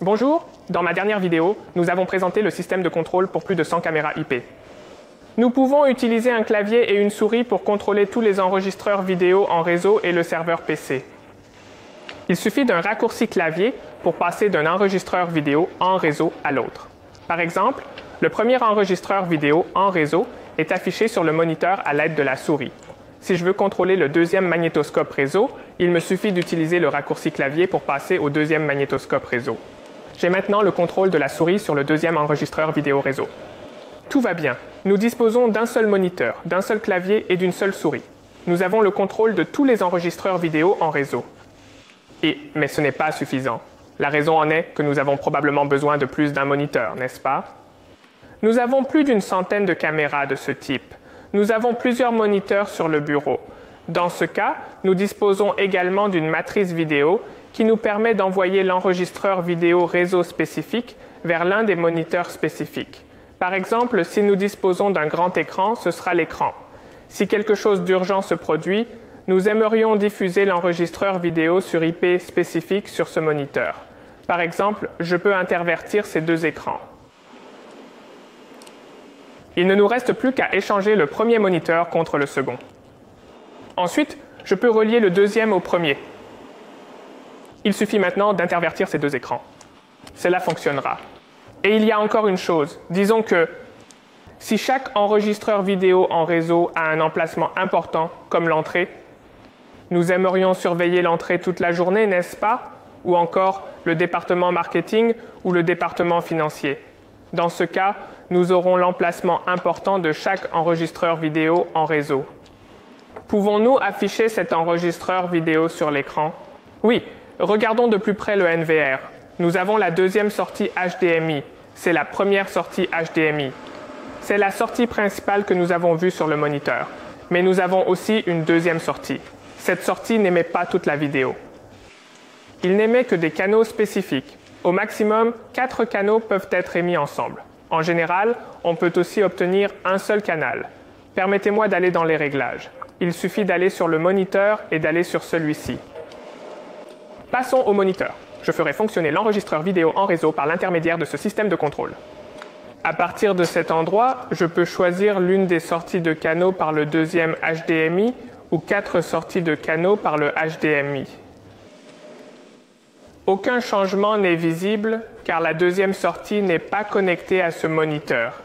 Bonjour, dans ma dernière vidéo, nous avons présenté le système de contrôle pour plus de 100 caméras IP. Nous pouvons utiliser un clavier et une souris pour contrôler tous les enregistreurs vidéo en réseau et le serveur PC. Il suffit d'un raccourci clavier pour passer d'un enregistreur vidéo en réseau à l'autre. Par exemple, le premier enregistreur vidéo en réseau est affiché sur le moniteur à l'aide de la souris. Si je veux contrôler le deuxième magnétoscope réseau, il me suffit d'utiliser le raccourci clavier pour passer au deuxième magnétoscope réseau. J'ai maintenant le contrôle de la souris sur le deuxième enregistreur vidéo réseau. Tout va bien. Nous disposons d'un seul moniteur, d'un seul clavier et d'une seule souris. Nous avons le contrôle de tous les enregistreurs vidéo en réseau. Mais ce n'est pas suffisant. La raison en est que nous avons probablement besoin de plus d'un moniteur, n'est-ce pas? Nous avons plus d'une centaine de caméras de ce type. Nous avons plusieurs moniteurs sur le bureau. Dans ce cas, nous disposons également d'une matrice vidéo qui nous permet d'envoyer l'enregistreur vidéo réseau spécifique vers l'un des moniteurs spécifiques. Par exemple, si nous disposons d'un grand écran, ce sera l'écran. Si quelque chose d'urgent se produit, nous aimerions diffuser l'enregistreur vidéo sur IP spécifique sur ce moniteur. Par exemple, je peux intervertir ces deux écrans. Il ne nous reste plus qu'à échanger le premier moniteur contre le second. Ensuite, je peux relier le deuxième au premier. Il suffit maintenant d'intervertir ces deux écrans. Cela fonctionnera. Et il y a encore une chose. Disons que si chaque enregistreur vidéo en réseau a un emplacement important, comme l'entrée, nous aimerions surveiller l'entrée toute la journée, n'est-ce pas? Ou encore le département marketing ou le département financier. Dans ce cas, nous aurons l'emplacement important de chaque enregistreur vidéo en réseau. Pouvons-nous afficher cet enregistreur vidéo sur l'écran? Oui, regardons de plus près le NVR. Nous avons la deuxième sortie HDMI. C'est la première sortie HDMI. C'est la sortie principale que nous avons vue sur le moniteur. Mais nous avons aussi une deuxième sortie. Cette sortie n'émet pas toute la vidéo. Il n'émet que des canaux spécifiques. Au maximum, 4 canaux peuvent être émis ensemble. En général, on peut aussi obtenir un seul canal. Permettez-moi d'aller dans les réglages. Il suffit d'aller sur le moniteur et d'aller sur celui-ci. Passons au moniteur. Je ferai fonctionner l'enregistreur vidéo en réseau par l'intermédiaire de ce système de contrôle. À partir de cet endroit, je peux choisir l'une des sorties de canaux par le deuxième HDMI ou 4 sorties de canaux par le HDMI. Aucun changement n'est visible car la deuxième sortie n'est pas connectée à ce moniteur.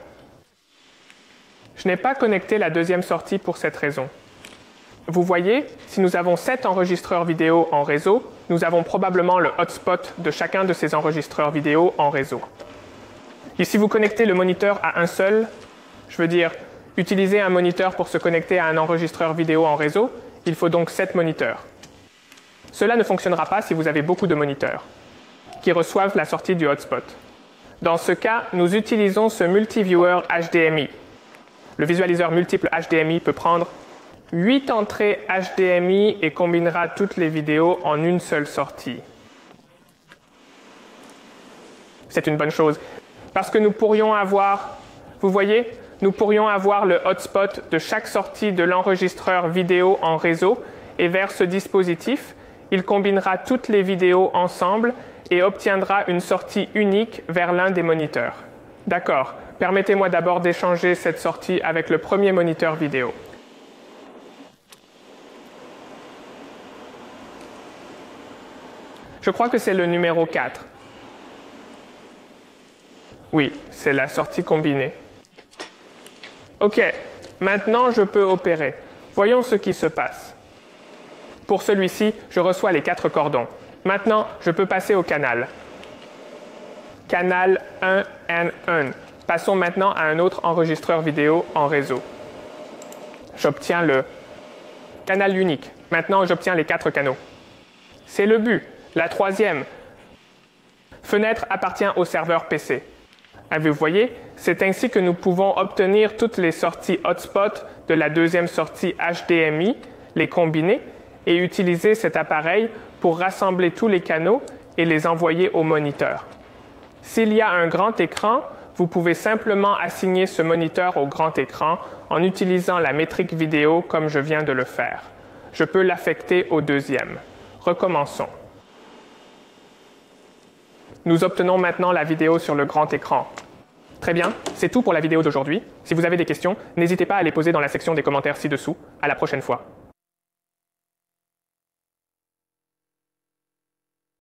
Je n'ai pas connecté la deuxième sortie pour cette raison. Vous voyez, si nous avons 7 enregistreurs vidéo en réseau, nous avons probablement le hotspot de chacun de ces enregistreurs vidéo en réseau. Et si vous connectez le moniteur à un seul, je veux dire, utiliser un moniteur pour se connecter à un enregistreur vidéo en réseau, il faut donc 7 moniteurs. Cela ne fonctionnera pas si vous avez beaucoup de moniteurs qui reçoivent la sortie du hotspot. Dans ce cas, nous utilisons ce multiviewer HDMI. Le visualiseur multiple HDMI peut prendre 8 entrées HDMI et combinera toutes les vidéos en une seule sortie. C'est une bonne chose, parce que nous pourrions avoir, vous voyez, nous pourrions avoir le hotspot de chaque sortie de l'enregistreur vidéo en réseau et vers ce dispositif, il combinera toutes les vidéos ensemble et obtiendra une sortie unique vers l'un des moniteurs. D'accord, permettez-moi d'abord d'échanger cette sortie avec le premier moniteur vidéo. Je crois que c'est le numéro 4. Oui, c'est la sortie combinée. OK, maintenant je peux opérer. Voyons ce qui se passe. Pour celui-ci, je reçois les 4 cordons. Maintenant, je peux passer au canal. Canal 1N1. Passons maintenant à un autre enregistreur vidéo en réseau. J'obtiens le canal unique. Maintenant, j'obtiens les 4 canaux. C'est le but. La troisième fenêtre appartient au serveur PC. Vous voyez, c'est ainsi que nous pouvons obtenir toutes les sorties hotspot de la deuxième sortie HDMI, les combiner et utiliser cet appareil pour rassembler tous les canaux et les envoyer au moniteur. S'il y a un grand écran, vous pouvez simplement assigner ce moniteur au grand écran en utilisant la métrique vidéo comme je viens de le faire. Je peux l'affecter au deuxième. Recommençons. Nous obtenons maintenant la vidéo sur le grand écran. Très bien, c'est tout pour la vidéo d'aujourd'hui. Si vous avez des questions, n'hésitez pas à les poser dans la section des commentaires ci-dessous. À la prochaine fois.